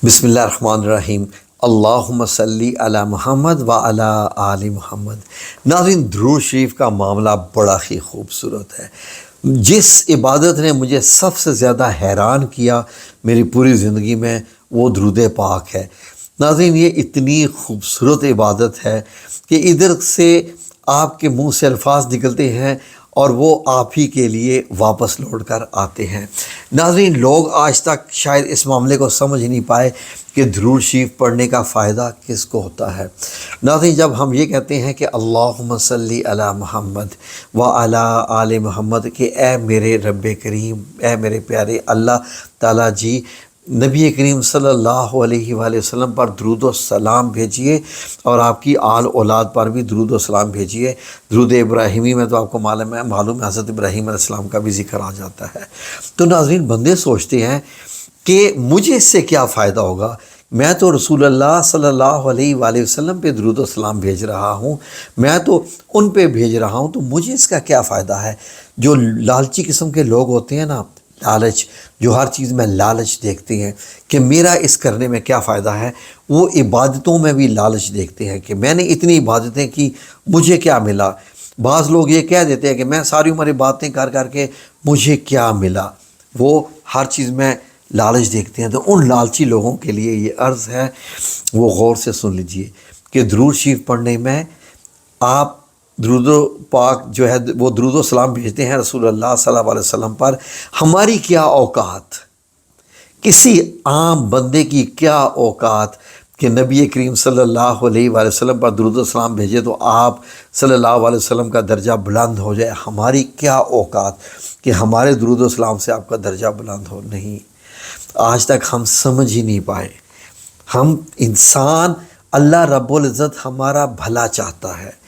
بسم اللہ الرحمن الرحیم۔ اللہم صلی علی محمد و علی آل محمد۔ ناظرین، درود شریف کا معاملہ بڑا ہی خوبصورت ہے۔ جس عبادت نے مجھے سب سے زیادہ حیران کیا میری پوری زندگی میں وہ درود پاک ہے۔ ناظرین، یہ اتنی خوبصورت عبادت ہے کہ ادھر سے آپ کے منہ سے الفاظ نکلتے ہیں اور وہ آپ ہی کے لیے واپس لوٹ کر آتے ہیں۔ ناظرین، لوگ آج تک شاید اس معاملے کو سمجھ نہیں پائے کہ درود شریف پڑھنے کا فائدہ کس کو ہوتا ہے۔ ناظرین، جب ہم یہ کہتے ہیں کہ اللہم صلی علی محمد و علی آل محمد، کہ اے میرے رب کریم، اے میرے پیارے اللہ تعالیٰ جی، نبی کریم صلی اللہ علیہ وآلہ وسلم پر درود و سلام بھیجیے اور آپ کی آل اولاد پر بھی درود و سلام بھیجیے۔ درود ابراہیمی میں تو آپ کو معلوم ہے حضرت ابراہیم علیہ السلام کا بھی ذکر آ جاتا ہے۔ تو ناظرین، بندے سوچتے ہیں کہ مجھے اس سے کیا فائدہ ہوگا، میں تو رسول اللہ صلی اللہ علیہ وآلہ وسلم پہ درود و سلام بھیج رہا ہوں، میں تو ان پہ بھیج رہا ہوں، تو مجھے اس کا کیا فائدہ ہے۔ جو لالچی قسم کے لوگ ہوتے ہیں نا، لالچ، جو ہر چیز میں لالچ دیکھتے ہیں کہ میرا اس کرنے میں کیا فائدہ ہے، وہ عبادتوں میں بھی لالچ دیکھتے ہیں کہ میں نے اتنی عبادتیں کی، مجھے کیا ملا۔ بعض لوگ یہ کہہ دیتے ہیں کہ میں ساری عمر عبادتیں کر کر کے مجھے کیا ملا۔ وہ ہر چیز میں لالچ دیکھتے ہیں۔ تو ان لالچی لوگوں کے لیے یہ عرض ہے، وہ غور سے سن لیجئے کہ درود شریف پڑھنے میں آپ درود و پاک جو ہے وہ درود و سلام بھیجتے ہیں رسول اللہ صلی اللہ علیہ وسلم پر۔ ہماری کیا اوقات، کسی عام بندے کی کیا اوقات کہ نبی کریم صلی اللہ علیہ وآلہ وسلم پر درود و سلام بھیجے تو آپ صلی اللہ علیہ وسلم کا درجہ بلند ہو جائے۔ ہماری کیا اوقات کہ ہمارے درود و سلام سے آپ کا درجہ بلند ہو۔ نہیں، آج تک ہم سمجھ ہی نہیں پائے۔ ہم انسان، اللہ رب العزت ہمارا بھلا چاہتا ہے۔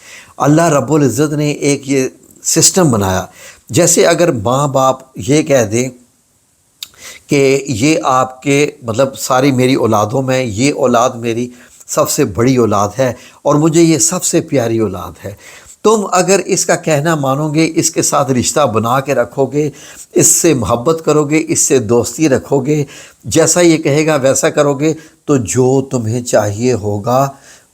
اللہ رب العزت نے ایک یہ سسٹم بنایا، جیسے اگر ماں باپ یہ کہہ دیں کہ یہ آپ کے مطلب ساری میری اولادوں میں یہ اولاد میری سب سے بڑی اولاد ہے اور مجھے یہ سب سے پیاری اولاد ہے، تم اگر اس کا کہنا مانو گے، اس کے ساتھ رشتہ بنا کے رکھو گے، اس سے محبت کرو گے، اس سے دوستی رکھو گے، جیسا یہ کہے گا ویسا کرو گے، تو جو تمہیں چاہیے ہوگا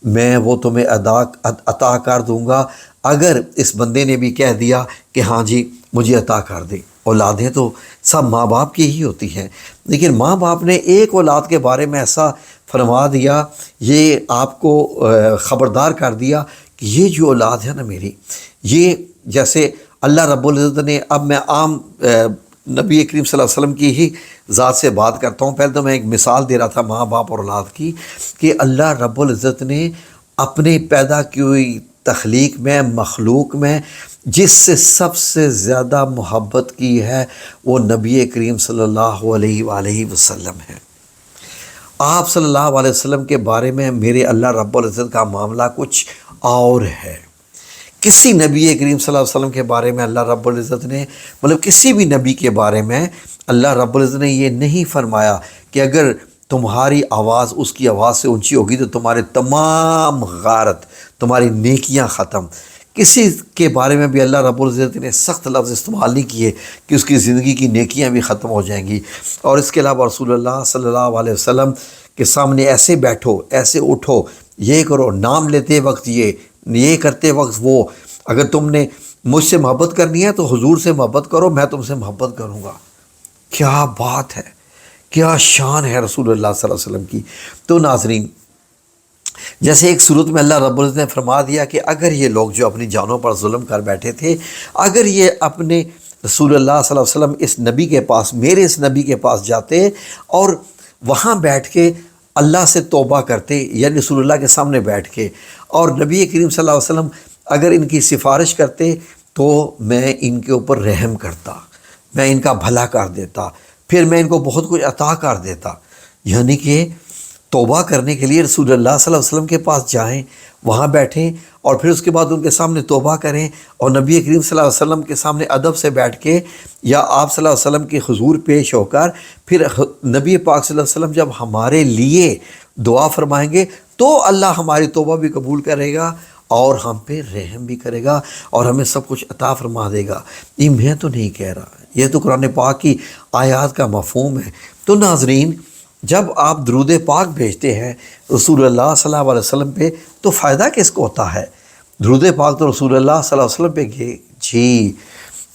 میں وہ تمہیں عطا کر دوں گا۔ اگر اس بندے نے بھی کہہ دیا کہ ہاں جی مجھے عطا کر دے۔ اولادیں تو سب ماں باپ کی ہی ہوتی ہیں، لیکن ماں باپ نے ایک اولاد کے بارے میں ایسا فرما دیا، یہ آپ کو خبردار کر دیا کہ یہ جو اولاد ہے نا میری، یہ جیسے اللہ رب العزت نے، اب میں عام نبی کریم صلی اللہ علیہ وسلم کی ہی ذات سے بات کرتا ہوں۔ پہلے تو میں ایک مثال دے رہا تھا ماں باپ اور اولاد کی، کہ اللہ رب العزت نے اپنے پیدا کی ہوئی تخلیق میں، مخلوق میں جس سے سب سے زیادہ محبت کی ہے وہ نبی کریم صلی اللہ علیہ وآلہ وسلم ہے۔ آپ صلی اللہ علیہ وسلم کے بارے میں میرے اللہ رب العزت کا معاملہ کچھ اور ہے۔ کسی نبی کریم صلی اللہ علیہ وسلم کے بارے میں اللہ رب العزت نے، مطلب کسی بھی نبی کے بارے میں اللہ رب العزت نے یہ نہیں فرمایا کہ اگر تمہاری آواز اس کی آواز سے اونچی ہوگی تو تمہارے تمام غارت، تمہاری نیکیاں ختم۔ کسی کے بارے میں بھی اللہ رب العزت نے سخت لفظ استعمال نہیں کیے کہ اس کی زندگی کی نیکیاں بھی ختم ہو جائیں گی۔ اور اس کے علاوہ رسول اللہ صلی اللہ علیہ وسلم کے سامنے ایسے بیٹھو، ایسے اٹھو، یہ کرو، نام لیتے وقت یہ کرتے وقت وہ، اگر تم نے مجھ سے محبت کرنی ہے تو حضور سے محبت کرو، میں تم سے محبت کروں گا۔ کیا بات ہے، کیا شان ہے رسول اللہ صلی اللہ علیہ وسلم کی۔ تو ناظرین، جیسے ایک صورت میں اللہ رب العزت نے فرما دیا کہ اگر یہ لوگ جو اپنی جانوں پر ظلم کر بیٹھے تھے، اگر یہ اپنے رسول اللہ صلی اللہ علیہ وسلم اس نبی کے پاس، میرے اس نبی کے پاس جاتے اور وہاں بیٹھ کے اللہ سے توبہ کرتے، یعنی رسول اللہ کے سامنے بیٹھ کے، اور نبی کریم صلی اللہ علیہ وسلم اگر ان کی سفارش کرتے تو میں ان کے اوپر رحم کرتا، میں ان کا بھلا کر دیتا، پھر میں ان کو بہت کچھ عطا کر دیتا۔ یعنی کہ توبہ کرنے کے لیے رسول اللہ صلی اللہ علیہ وسلم کے پاس جائیں، وہاں بیٹھیں اور پھر اس کے بعد ان کے سامنے توبہ کریں، اور نبی کریم صلی اللہ علیہ وسلم کے سامنے ادب سے بیٹھ کے یا آپ صلی اللہ علیہ وسلم کے حضور پیش ہو کر پھر نبی پاک صلی اللہ علیہ وسلم جب ہمارے لیے دعا فرمائیں گے تو اللہ ہماری توبہ بھی قبول کرے گا اور ہم پہ رحم بھی کرے گا اور ہمیں سب کچھ عطا فرما دے گا۔ یہ میں تو نہیں کہہ رہا، یہ تو قرآن پاک کی آیات کا مفہوم ہے۔ تو ناظرین، جب آپ درود پاک بھیجتے ہیں رسول اللہ صلی اللہ علیہ وسلم پہ تو فائدہ کس کو ہوتا ہے؟ درود پاک تو رسول اللہ صلی اللہ علیہ وسلم پہ جی،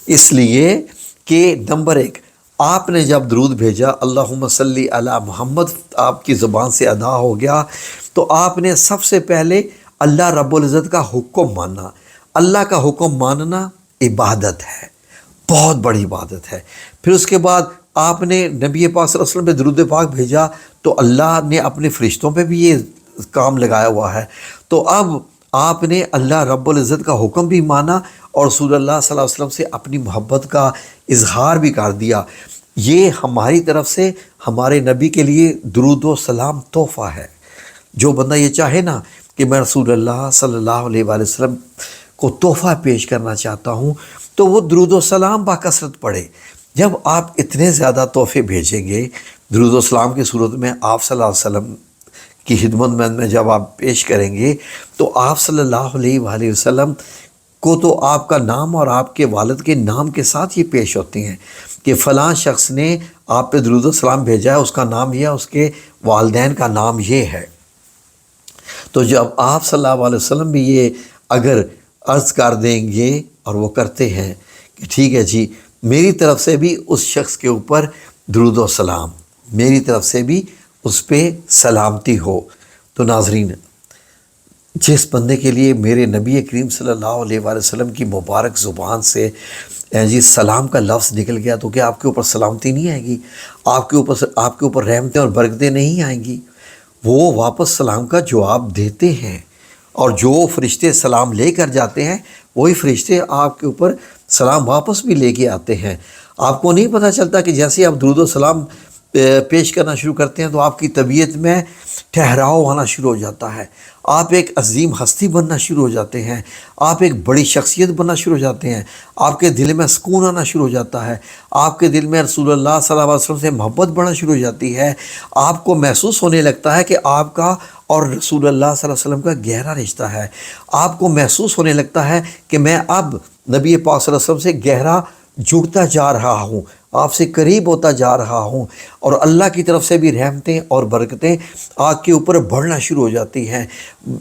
اس لیے کہ نمبر ایک، آپ نے جب درود بھیجا اللہم صلی علی محمد آپ کی زبان سے ادا ہو گیا، تو آپ نے سب سے پہلے اللہ رب العزت کا حکم ماننا۔ اللہ کا حکم ماننا عبادت ہے، بہت بڑی عبادت ہے۔ پھر اس کے بعد آپ نے نبی پاک صلی اللہ علیہ وسلم پہ درود پاک بھیجا تو اللہ نے اپنے فرشتوں پہ بھی یہ کام لگایا ہوا ہے، تو اب آپ نے اللہ رب العزت کا حکم بھی مانا اور رسول اللہ صلی اللہ علیہ وسلم سے اپنی محبت کا اظہار بھی کر دیا۔ یہ ہماری طرف سے ہمارے نبی کے لیے درود و سلام تحفہ ہے۔ جو بندہ یہ چاہے نا کہ میں رسول اللہ صلی اللہ علیہ وآلہ وسلم کو تحفہ پیش کرنا چاہتا ہوں، تو وہ درود و سلام باکثرت پڑھے۔ جب آپ اتنے زیادہ تحفے بھیجیں گے درود و سلام کی صورت میں، آپ صلی اللہ علیہ وسلم کی خدمت میں جب آپ پیش کریں گے تو آپ صلی اللہ علیہ وآلہ وسلم کو تو آپ کا نام اور آپ کے والد کے نام کے ساتھ یہ پیش ہوتے ہیں کہ فلاں شخص نے آپ پہ درود و سلام بھیجا ہے، اس کا نام یہ ہے، اس کے والدین کا نام یہ ہے۔ تو جب آپ صلی اللہ علیہ وسلم بھی یہ اگر عرض کر دیں گے، اور وہ کرتے ہیں کہ ٹھیک ہے جی میری طرف سے بھی اس شخص کے اوپر درود و سلام، میری طرف سے بھی اس پہ سلامتی ہو، تو ناظرین جس بندے کے لیے میرے نبی کریم صلی اللہ علیہ وآلہ وسلم کی مبارک زبان سے جی سلام کا لفظ نکل گیا، تو کیا آپ کے اوپر سلامتی نہیں آئے گی؟ آپ کے اوپر رحمتیں اور برکتیں نہیں آئیں گی؟ وہ واپس سلام کا جواب دیتے ہیں، اور جو فرشتے سلام لے کر جاتے ہیں وہی فرشتے آپ کے اوپر سلام واپس بھی لے کے آتے ہیں۔ آپ کو نہیں پتہ چلتا کہ جیسے آپ درود و سلام پیش کرنا شروع کرتے ہیں تو آپ کی طبیعت میں ٹھہراؤ آنا شروع ہو جاتا ہے، آپ ایک عظیم ہستی بننا شروع ہو جاتے ہیں، آپ ایک بڑی شخصیت بننا شروع ہو جاتے ہیں، آپ کے دل میں سکون آنا شروع ہو جاتا ہے، آپ کے دل میں رسول اللہ صلی اللہ علیہ وسلم سے محبت بڑھنا شروع ہو جاتی ہے، آپ کو محسوس ہونے لگتا ہے کہ آپ کا اور رسول اللہ صلی اللہ علیہ وسلم کا گہرا رشتہ ہے، آپ کو محسوس ہونے لگتا ہے کہ میں اب نبی پاک صلی اللہ علیہ وسلم سے گہرا جڑتا جا رہا ہوں، آپ سے قریب ہوتا جا رہا ہوں، اور اللہ کی طرف سے بھی رحمتیں اور برکتیں آپ کے اوپر بڑھنا شروع ہو جاتی ہیں۔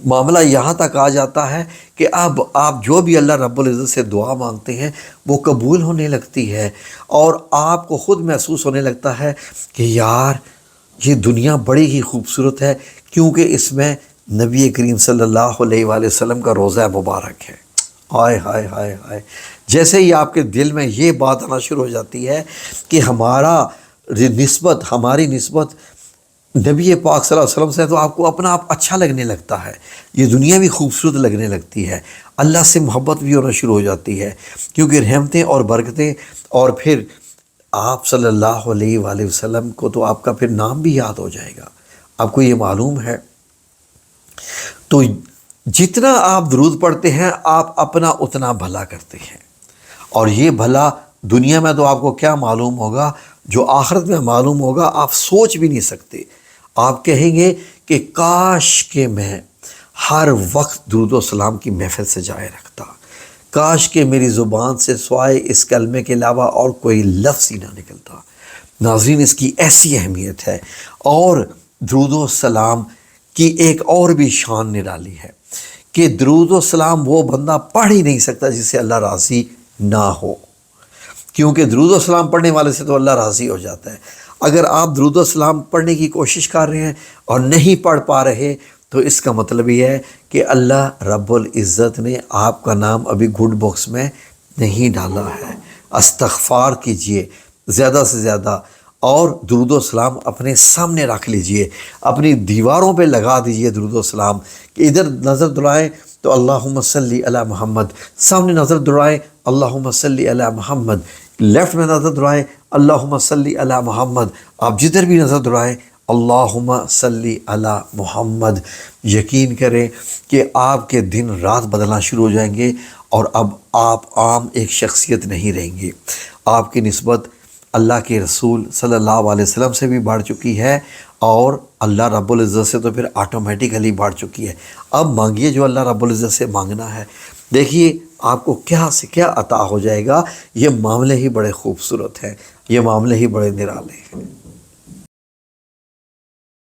معاملہ یہاں تک آ جاتا ہے کہ اب آپ جو بھی اللہ رب العزت سے دعا مانگتے ہیں وہ قبول ہونے لگتی ہے، اور آپ کو خود محسوس ہونے لگتا ہے کہ یار یہ دنیا بڑی ہی خوبصورت ہے، کیونکہ اس میں نبی کریم صلی اللہ علیہ وآلہ وسلم کا روضہ مبارک ہے۔ ہائے ہائے ہائے ہائے، جیسے ہی آپ کے دل میں یہ بات آنا شروع ہو جاتی ہے کہ ہماری نسبت نبی پاک صلی اللہ علیہ وسلم سے، تو آپ کو اپنا آپ اچھا لگنے لگتا ہے، یہ دنیا بھی خوبصورت لگنے لگتی ہے، اللہ سے محبت بھی ہونا شروع ہو جاتی ہے، کیونکہ رحمتیں اور برکتیں، اور پھر آپ صلی اللہ علیہ وآلہ وسلم کو تو آپ کا پھر نام بھی یاد ہو جائے گا، آپ کو یہ معلوم ہے۔ تو جتنا آپ درود پڑھتے ہیں آپ اپنا اتنا بھلا کرتے ہیں، اور یہ بھلا دنیا میں تو آپ کو کیا معلوم ہوگا، جو آخرت میں معلوم ہوگا آپ سوچ بھی نہیں سکتے۔ آپ کہیں گے کہ کاش کہ میں ہر وقت درود و سلام کی محفل سے جائے رکھتا، کاش کہ میری زبان سے سوائے اس کلمے کے علاوہ اور کوئی لفظ ہی نہ نکلتا۔ ناظرین اس کی ایسی اہمیت ہے، اور درود و سلام کی ایک اور بھی شان نرالی ہے کہ درود و سلام وہ بندہ پڑھ ہی نہیں سکتا جس سے اللہ راضی نہ ہو، کیونکہ درود و سلام پڑھنے والے سے تو اللہ راضی ہو جاتا ہے۔ اگر آپ درود و سلام پڑھنے کی کوشش کر رہے ہیں اور نہیں پڑھ پا رہے تو اس کا مطلب یہ ہے کہ اللہ رب العزت نے آپ کا نام ابھی گڈ باکس میں نہیں ڈالا ہے۔ استغفار کیجئے زیادہ سے زیادہ، اور درود و سلام اپنے سامنے رکھ لیجئے، اپنی دیواروں پہ لگا دیجئے درود و سلام، کہ ادھر نظر دوڑائیں تو اللہم صلی علی محمد، سامنے نظر دوڑائیں اللہم صلی علی محمد، لیفٹ میں نظر دوڑائیں اللہم صلی علی محمد، آپ جدھر بھی نظر دوڑائیں اللہم صلی علی محمد۔ یقین کریں کہ آپ کے دن رات بدلنا شروع ہو جائیں گے، اور اب آپ عام ایک شخصیت نہیں رہیں گے، آپ کی نسبت اللہ کے رسول صلی اللہ علیہ وسلم سے بھی بڑھ چکی ہے، اور اللہ رب العزت سے تو پھر آٹومیٹیکلی بڑھ چکی ہے۔ اب مانگیے جو اللہ رب العزت سے مانگنا ہے، دیکھیے آپ کو کیا سے کیا عطا ہو جائے گا۔ یہ معاملے ہی بڑے خوبصورت ہیں، یہ معاملے ہی بڑے نرالے ہیں۔